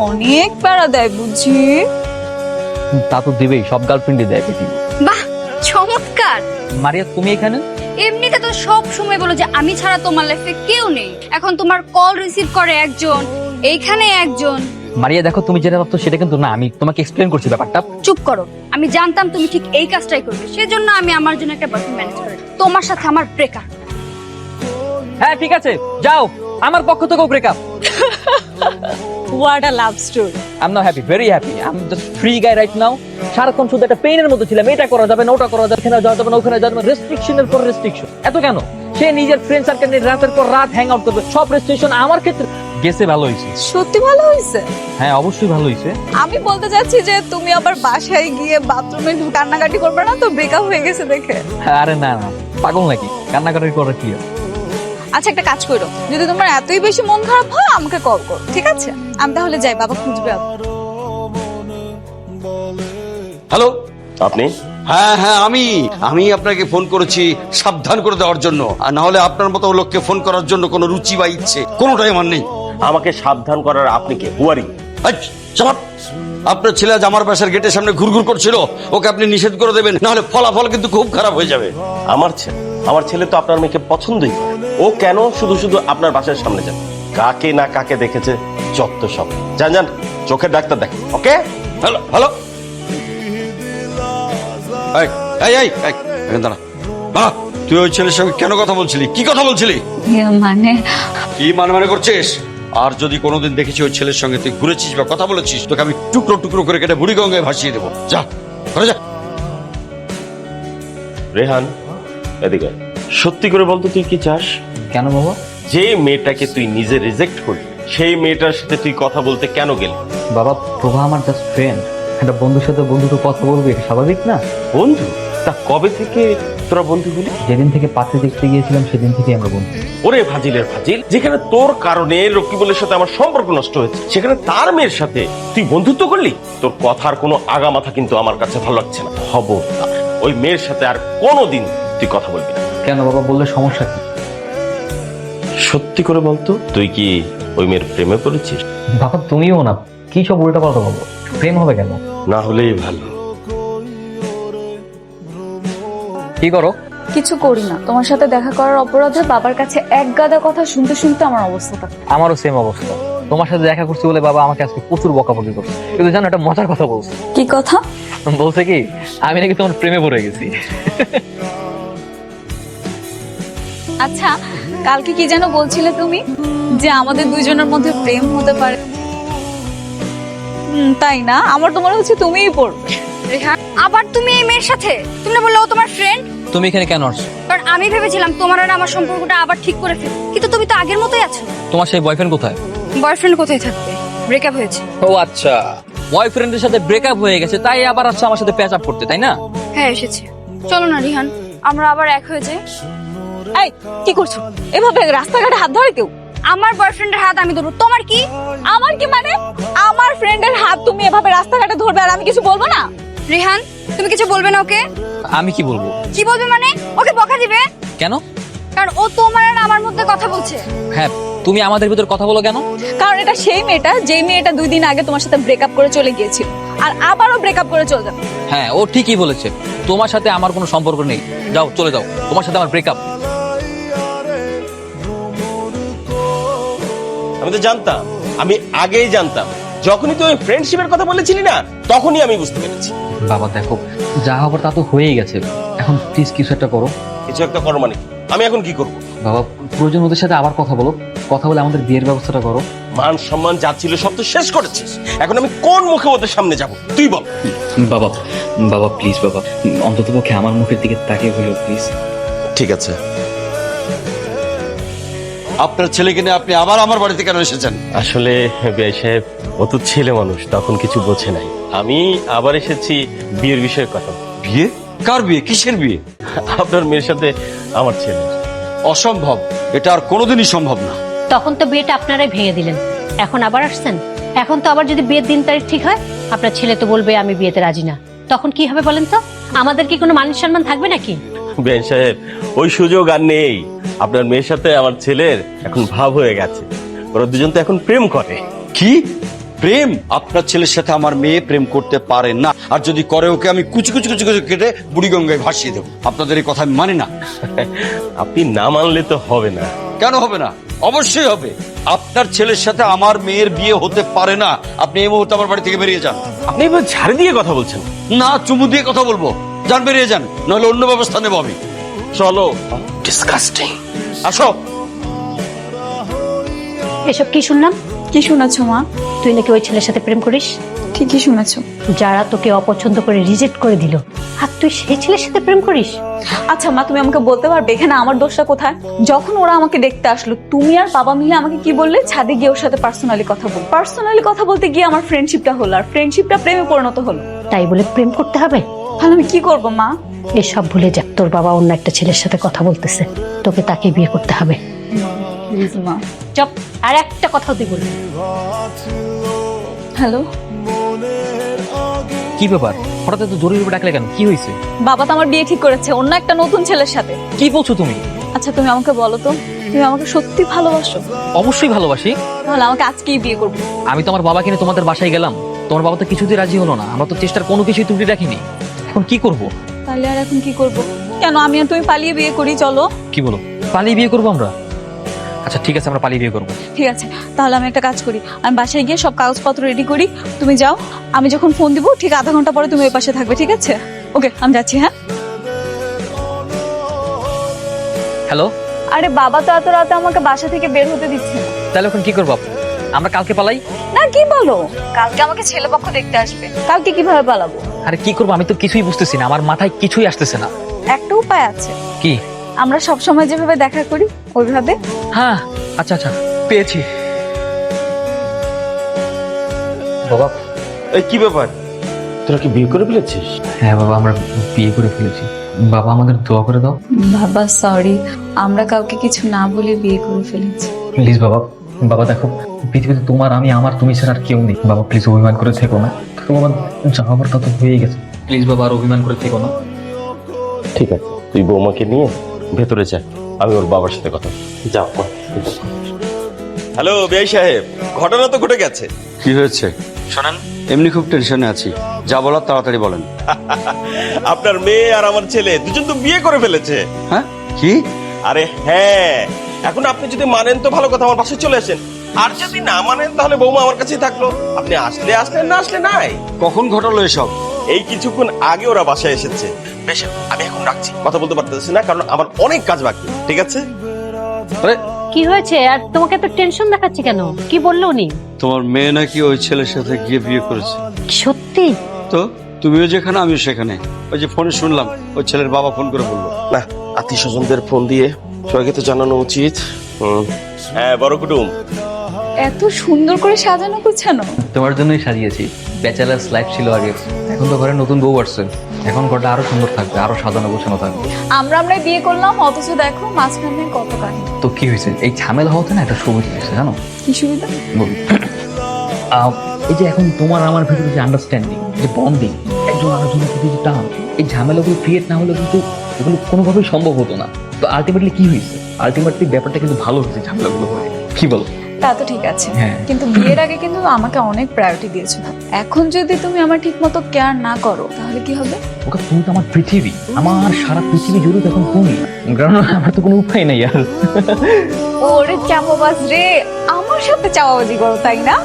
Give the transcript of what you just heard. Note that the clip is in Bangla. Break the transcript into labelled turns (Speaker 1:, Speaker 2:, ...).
Speaker 1: অনেক প্যারা দেয় বুঝি।
Speaker 2: তা তো দিবেই, সব গার্লফ্রেন্ডই দেয় পৃথিবী।
Speaker 3: বাহ, চমৎকার।
Speaker 2: মারিয়া তুমি এখানে?
Speaker 3: এমনিতে তো সব সময় বলো যে আমি ছাড়া তোমার লাইফে কেউ নেই, এখন তোমার কল রিসিভ করে একজন, এইখানে একজন।
Speaker 2: মারিয়া দেখো, তুমি যেটা ভাবছো সেটা কিন্তু না, আমি তোমাকে এক্সপ্লেন করছি ব্যাপারটা।
Speaker 3: চুপ করো, আমি জানতাম তুমি ঠিক এই কাজটাই করবে, সেজন্য আমি আমার জন্য একটা বয়ফ্রেন্ড ম্যানেজ করি। তোমার সাথে আমার ব্রেকআপ।
Speaker 2: হ্যাঁ ঠিক আছে, যাও, আমার পক্ষ থেকেও breakup.
Speaker 1: What a love story.
Speaker 2: I am not happy, very happy. I am just free guy right now. সারাক্ষণ শুধু একটা পেইনের মধ্যে ছিলাম, এটা করা যাবে না, ওটা করা যাবে, এখানে যাওয়া যাবে না, ওখানে যাওয়া যাবে না, রেস্ট্রিকশনের পর রেস্ট্রিকশন। এত কেন? সে নিজের ফ্রেন্ড সার্কেল নিয়ে রাতের পর রাত হ্যাং আউট করবে, সব রেস্ট্রিকশন আমার ক্ষেত্রে। গেছে ভালো হয়েছে।
Speaker 1: সত্যি ভালো হয়েছে?
Speaker 2: হ্যাঁ অবশ্যই ভালো হয়েছে।
Speaker 1: আমি বলতে চাচ্ছি যে তুমি আবার বাসায় গিয়ে বাথরুমে কান্নাকাটি করবে না তো, ব্রেকআপ হয়ে গেছে দেখে?
Speaker 2: আরে না না, পাগল নাকি, কান্নাকাটি করার কি?
Speaker 1: আচ্ছা একটা কাজ করো, যদি তোমার এতই বেশি মন খারাপ হয় আমাকে কল করো, ঠিক আছে? আমি তাহলে যাই, বাবা খুঁজবে।
Speaker 4: হ্যালো,
Speaker 5: আপনি?
Speaker 4: হ্যাঁ হ্যাঁ আমি আপনাকে ফোন করেছি সাবধান করে দেওয়ার জন্য, আর না হলে আপনার মতো লোককে ফোন করার জন্য কোনো রুচি বা ইচ্ছে কোনোটাই আমার নেই।
Speaker 5: আমাকে সাবধান করার আপনি কে? হুয়ারি?
Speaker 4: আপনার ছেলে আজ আমার বাসার গেটের সামনে ঘুরঘুর করছিল, ওকে আপনি নিষেধ করে দেবেন, না হলে ফলাফল কিন্তু খুব খারাপ হয়ে যাবে।
Speaker 5: আমার ছেলে তো আপনার মেয়েকে পছন্দই করে। ও কেন শুধু শুধু আপনার বাসার সামনে যাবে? কাকে না কাকে দেখেছে, যত সব। যান যান, চোখের ডাক্তার দেখেন। ওকে,
Speaker 4: হ্যালো হ্যালো, দাঁড়া। বাহ, তুই ওই ছেলের সঙ্গে কেন কথা বলছিলি? কি কথা বলছিলি?
Speaker 3: মানে
Speaker 4: কি মানে করছিস? আর যদি কোনোদিন দেখেছি ওই ছেলের সঙ্গে তুই ঘুরেছিস বা কথা বলেছিস, তোকে আমি টুকরো টুকরো করে কেটে বুড়ি গঙ্গায় ভাসিয়ে দেবো। যা ঘরে যা।
Speaker 5: রেহান এদিকে আয়। সত্যি করে বলতো তুই কি চাস?
Speaker 2: কেন বাবা?
Speaker 5: যে মেয়েটাকে তুই নিজে রিজেক্ট করলি, সেই মেয়েটার সাথে তুই কথা বলতে কেন গেলি?
Speaker 2: বাবা, প্রভা আমার জাস্ট ফ্রেন্ড। একটা বন্ধুর সাথে বন্ধু তো কথা বলবে, এটা স্বাভাবিক না?
Speaker 5: বন্ধু? তা কবে থেকে তোরা বন্ধু হলি?
Speaker 2: যেদিন থেকে পাত্রে দেখতে গিয়েছিলাম সেদিন থেকে আমরা বন্ধু।
Speaker 5: ওরে ফাজিলের ফাজিল, যেখানে তোর কারণে রকিবুলের সাথে আমার সম্পর্ক নষ্ট হয়েছে, সেখানে তার মেয়ের সাথে তুই বন্ধুত্ব করলি? তোর কথার কোনো আগা মাথা কিন্তু আমার কাছে ভালো লাগছে না। খবরদার ওই মেয়ের সাথে আর কোনোদিন তুই কথা বলবি না।
Speaker 2: কেন বাবা, বললে সমস্যা কি?
Speaker 5: সত্যি করে বলতো, তুই কি ওই মেয়ের প্রেমে পড়েছিস?
Speaker 2: বাবা তুমিও না, কি সব উল্টা পাল্টা বলো। প্রেম হবে কেন?
Speaker 5: না হলেই ভালো।
Speaker 2: কি করো?
Speaker 1: কিছু করি না, তোমার সাথে দেখা করার অপরাধে বাবার কাছে এক গাদা কথা শুনতে শুনতে আমার অবস্থাটা।
Speaker 2: আমারও সেম অবস্থা। তোমার সাথে দেখা করছি বলে বাবা আমাকে আজকে প্রচুর বকাবকি করছে, কিন্তু জানো একটা মজার কথা বলছে।
Speaker 1: কি কথা?
Speaker 2: বলছে কি, আমি নাকি তোমার প্রেমে পড়ে গেছি।
Speaker 1: আচ্ছা কালকে কি যেন বলছিলে তুমি, যে আমাদের দুইজনের মধ্যে প্রেম হতে পারে? তাই না? আমার তো মনে হচ্ছে তুমিই পড়বে।
Speaker 3: রেহান, আবার তুমি এই মেয়ের সাথে? তুমি না বললে ও তোমার ফ্রেন্ড?
Speaker 2: তুমি এখানে কেন আসছো?
Speaker 3: কারণ আমি ভেবেছিলাম তোমার আর আমার সম্পর্কটা আবার ঠিক করে ফেলবো, কিন্তু তুমি তো আগের মতোই আছো।
Speaker 2: তোমার সেই বয়ফ্রেন্ড কোথায়?
Speaker 3: বয়ফ্রেন্ড কোথায় থাকবে, ব্রেকআপ হয়েছে।
Speaker 2: ও আচ্ছা, বয়ফ্রেন্ডের সাথে ব্রেকআপ হয়ে গেছে তাই আবার আসছে আমার সাথে প্যাচ আপ করতে, তাই না?
Speaker 3: হ্যাঁ এসেছে। চলো না রিহান, আমরা আবার এক হয়ে যাই।
Speaker 1: এই কি করছো এভাবে রাস্তাঘাটে হাত ধরে কেউ?
Speaker 3: আমার বয়ফ্রেন্ডের হাত আমি ধরবো, তোমার কি?
Speaker 1: আমার কি মানে? আমার ফ্রেন্ডের হাত তুমি এভাবে রাস্তাঘাটে ধরবে আর আমি কিছু বলবো না?
Speaker 3: রিহান, তুমি কিছু বলবে না ওকে?
Speaker 2: আমি কি বলবো?
Speaker 3: কি বলবে মানে? ওকে বকা দিবে?
Speaker 2: কেন?
Speaker 3: কারণ ও তোমার আর আমার মধ্যে কথা বলছে।
Speaker 2: হ্যাঁ, তুমি আমাদের ভিতর কথা বলো কেন?
Speaker 1: কারণ এটা সেই মেয়েটা, যেই মেয়েটা 2 দিন আগে তোমার সাথে ব্রেকআপ করে চলে গিয়েছিল, আর আবারও ব্রেকআপ করে চলে যাবে।
Speaker 2: হ্যাঁ ও ঠিকই বলেছে, তোমার সাথে আমার কোনো সম্পর্ক নেই, যাও চলে যাও, তোমার সাথে আমার ব্রেকআপ।
Speaker 5: আমি তো জানতাম, আমি আগেই জানতাম। যখনই তুই ফ্রেন্ডশিপের কথা বলেছিলি না, তখনই আমি বুঝতে পেরেছি।
Speaker 2: বাবা দেখো, যা হবার তা তো হয়েই গেছে, এখন প্লিজ কিছু একটা করো।
Speaker 5: কিছু একটা করো মানে? আমি এখন কি করবো?
Speaker 2: বাবা প্রয়োজন ওদের সাথে আবার কথা বলো, কথা বলে আমাদের বিয়ের ব্যবস্থাটা করো।
Speaker 5: মান সম্মান যা ছিল সব তো শেষ করেছিস, এখন আমি কোন মুখে ওদের সামনে যাব তুই বল।
Speaker 2: বাবা বাবা প্লিজ বাবা, অন্তত পক্ষে আমার মুখের দিকে তাকিয়ে হলো প্লিজ।
Speaker 4: ঠিক আছে, আপনার ছেলেকে নিয়ে আপনি আবার আমার বাড়িতে কেন এসেছেন?
Speaker 5: আসলে বিআই সাহেব, ও তো ছেলে মানুষ, তখন কিছু বোঝে নাই। আমি আবার এসেছি বিয়ের বিষয়ে কথা।
Speaker 4: বিয়ে? কার বিয়ে? কিসের বিয়ে?
Speaker 5: আপনার মেয়ের সাথে আমার ছেলে।
Speaker 4: অসম্ভব, এটা আর কোনোদিনই সম্ভব না।
Speaker 6: তখন তো বিয়েটা আপনারাই ভেঙে দিলেন, এখন আবার আসছেন। এখন তো আবার যদি বিয়ের দিন তারিখ ঠিক হয়, আপনার ছেলে তো বলবে আমি বিয়েতে রাজি না। তখন কি হবে বলেন তো? আমাদের কি কোনো মান সম্মান থাকবে নাকি?
Speaker 5: বিআই সাহেব, ওই সুযোগ আর নেই। আপনার মেয়ের সাথে আমার ছেলের এখন ভাব হয়ে গেছে, ওরা দুজন তো এখন প্রেম করে।
Speaker 4: কি? প্রেম? আপনার ছেলের সাথে আমার মেয়ে প্রেম করতে পারে না, আর যদি করে ওকে আমি কুচি কুচি কুচি কুচি কেটে বুড়িগঙ্গায় ভাসিয়ে দেবো। আপনাদের এই কথা আমি মানি না।
Speaker 5: আপনি না মানলে তো হবে না।
Speaker 4: কেন হবে না? অবশ্যই হবে। আপনার ছেলের সাথে আমার মেয়ের বিয়ে হতে পারে না। আপনি এই মুহূর্তে আমার বাড়ি থেকে বেরিয়ে যান।
Speaker 5: আপনি এবার ঝাড়ি দিয়ে কথা বলছেন।
Speaker 4: না, চুমু দিয়ে কথা বলবো। যান, বেরিয়ে যান, নাহলে অন্য ব্যবস্থা নেবো আমি।
Speaker 5: চলো। ডিসকাস্টিং।
Speaker 4: আসো।
Speaker 6: এসব কি শুনলাম?
Speaker 1: কি শুনেছো মা?
Speaker 6: তুই নাকি ওই ছেলের সাথে প্রেম করিস?
Speaker 1: ঠিকই শুনেছো।
Speaker 6: যারা তোকে অপছন্দ করে রিজেক্ট করে দিল, আর তুই সেই ছেলের সাথে প্রেম করিস?
Speaker 1: আচ্ছা মা, তুমি আমাকে বলতে পারবে এখানে আমার দোষটা কোথায়? যখন ওরা আমাকে দেখতে আসলো, তুমি আর বাবা মিলে আমাকে কি বললে? ছাদে গিয়ে ওর সাথে পার্সোনালি কথা বল। পার্সোনালি কথা বলতে গিয়ে আমার ফ্রেন্ডশিপটা হলো, আর ফ্রেন্ডশিপটা প্রেমে পরিণত হলো।
Speaker 6: তাই বলে প্রেম করতে হবে?
Speaker 1: তাহলে আমি কি করবো মা?
Speaker 6: এসব ভুলে যা, তোর বাবা অন্য একটা ছেলের সাথে কথা বলতেছে, তোকে তাকে বিয়ে করতে হবে।
Speaker 1: প্লিজ মা।
Speaker 6: চপ, আর একটা কথা তুই বলবি?
Speaker 1: হ্যালো,
Speaker 2: কি ব্যাপার, হঠাৎ এত জরুরি ডাকলে কেন? কি হয়েছে?
Speaker 1: বাবা তো আমার বিয়ে ঠিক করেছে অন্য একটা নতুন ছেলের সাথে।
Speaker 2: কি বলছো তুমি?
Speaker 1: আচ্ছা তুমি আমাকে বলো তো, তুমি আমাকে সত্যি ভালোবাসো?
Speaker 2: অবশ্যই ভালোবাসি।
Speaker 1: তাহলে আমাকে আজকেই বিয়ে করবো।
Speaker 2: আমি তো আমার বাবাকে নিয়ে তোমাদের বাসায় গেলাম, তোমার বাবা তো কিছুতেই রাজি হলো না। আমরা তো চেষ্টার কোনো কিছুই ত্রুটি রাখিনি। এখন কি করব?
Speaker 1: তাহলে আর এখন কি করবো? কেন আমি আর তুমি পালিয়ে বিয়ে করি, চলো।
Speaker 2: কি বলো, পালিয়ে বিয়ে করবো আমরা? আচ্ছা ঠিক আছে, আমরা পালিয়ে বিয়ে করবো।
Speaker 1: ঠিক আছে, তাহলে আমি একটা কাজ করি, আমি বাসায় গিয়ে সব কাগজপত্র রেডি করি, তুমি যাও। আমি যখন ফোন দিব ঠিক আধা ঘন্টা পরে তুমি ওই পাশে থাকবে, ঠিক আছে? ওকে, আমি যাচ্ছি। হ্যাঁ।
Speaker 2: হ্যালো।
Speaker 1: আরে বাবা তো এত রাতে আমাকে বাসা থেকে বের হতে দিচ্ছে না।
Speaker 2: তাহলে এখন কি করবো? আমরা কালকে পালাই?
Speaker 1: না, কি বলো? কালকে আমাকে ছেলে পক্ষ দেখতে আসবে, কালকে কিভাবে পালাবো?
Speaker 2: আরে কি করবো, আমি তো কিছুই বুঝতেছি না, আমার মাথায় কিছুই আসতেছে না।
Speaker 1: একটা উপায় আছে।
Speaker 2: কি?
Speaker 1: আমরা সব সময় যেভাবে দেখা করি ওইভাবে।
Speaker 2: হ্যাঁ, আচ্ছা আচ্ছা, পেয়েছি। বাবা।
Speaker 5: এই কি ব্যাপার, তোরা কি বিয়ে করে ফেলেছিস?
Speaker 2: হ্যাঁ বাবা, আমরা বিয়ে করে ফেলেছি। বাবা আমাদের দোয়া করে দাও।
Speaker 1: বাবা সরি, আমরা কাউকে কিছু না বলে বিয়ে করে ফেলেছি।
Speaker 2: প্লিজ বাবা। বাবা দেখো, পৃথিবীতে তোমার আমি, আমার তুমি ছাড়া আর কেউ নেই। বাবা প্লিজ অভিমান করে থেকো না। তোমার যা হবার তা তো হয়ে গেছে। প্লিজ বাবা, আর অভিমান করে থেকো না।
Speaker 5: ঠিক আছে, তুই বৌমাকে নিয়ে ভেতরে যা, আমি ওর বাবার সাথে কথা যাও। হ্যালো বিআই সাহেব, ঘটনা তো ঘটে গেছে।
Speaker 4: কি হয়েছে শোনেন? এমনি খুব টেনশনে আছি, যা বলার তাড়াতাড়ি বলেন।
Speaker 5: আপনার মেয়ে আর আমার ছেলে দুজন তো বিয়ে করে ফেলেছে।
Speaker 4: হ্যাঁ? কি?
Speaker 5: আরে হ্যাঁ, এখন আপনি যদি মানেন তো ভালো কথা, আমার বাসায় চলে আসেন। আর যদি না মানেন তাহলে বৌমা আমার কাছেই থাকলো। আপনি আসলে আসলেন, না আসলে নাই।
Speaker 4: কখন ঘটালো এসব?
Speaker 5: এই কিছুক্ষণ আগে ওরা বাসায় এসেছে। বেশ, আমি এখন রাখছি, কথা বলতে পারতেছি না কারণ আমার অনেক কাজ বাকি। ঠিক আছে?
Speaker 6: কি হয়েছে? আর তোমাকে এত টেনশন দেখাচ্ছে কেন? কি বললো উনি?
Speaker 4: তোমার মেয়ে নাকি ওই ছেলের সাথে গিয়ে বিয়ে করেছে।
Speaker 6: সত্যি?
Speaker 4: তো তুমিও যেখানে আমিও সেখানে। ওই যে ফোনে শুনলাম ওই ছেলের বাবা ফোন করে বললো।
Speaker 5: না, আত্মীয় স্বজনদের ফোন দিয়ে সবাইকে তো জানানো উচিত। হ্যাঁ, বড় কুটুম।
Speaker 1: এত সুন্দর করে সাজানো গোছানো।
Speaker 2: তোমার জন্যই সাজিয়েছি। ব্যাচেলার্স লাইফ ছিল আগে, এখন তো ঘরে নতুন বউ আসছে। এখন ঘরটা আরো সুন্দর থাকবে, আরো সাজানো গোছানো থাকবে।
Speaker 1: আমরা বিয়ে করলাম, অথচ দেখো মাঝখানে কত কাহিনী।
Speaker 2: তো কি হয়েছে? এই ঝামেলা হতে না একটা সুবিধা হয়েছে, জানো?
Speaker 1: কি সুবিধা?
Speaker 2: বলি। এই যে এখন তোমার আমার ভিতরে যে আন্ডারস্ট্যান্ডিং, যে বন্ডিং, একজন আরেকজনের প্রতি যে টান, এই ঝামেলাগুলো ক্রিয়েট না হলে কিন্তু এগুলো কোনোভাবেই সম্ভব হতো না। তো আলটিমেটলি কি হয়েছে? আলটিমেটলি ব্যাপারটা কিন্তু ভালো হয়েছে ঝামেলাগুলো হয়ে। কি বলো?
Speaker 1: তা তো ঠিক আছে,
Speaker 2: হ্যাঁ।
Speaker 1: কিন্তু বিয়ের আগে কিন্তু আমাকে অনেক প্রায়োরিটি দিয়েছো। এখন যদি তুমি আমার ঠিক মতো কেয়ার না করো তাহলে কি হবে?
Speaker 2: ওকে, তুমি তো আমার পৃথিবী, আমার সারা পৃথিবী জুড়ে তখন তুমি, কারণ আমার তো কোনো উপায় নেই আর।
Speaker 1: ওরে চাপাবাজ রে, আমার সাথে চাপাবাজি করো তাই না?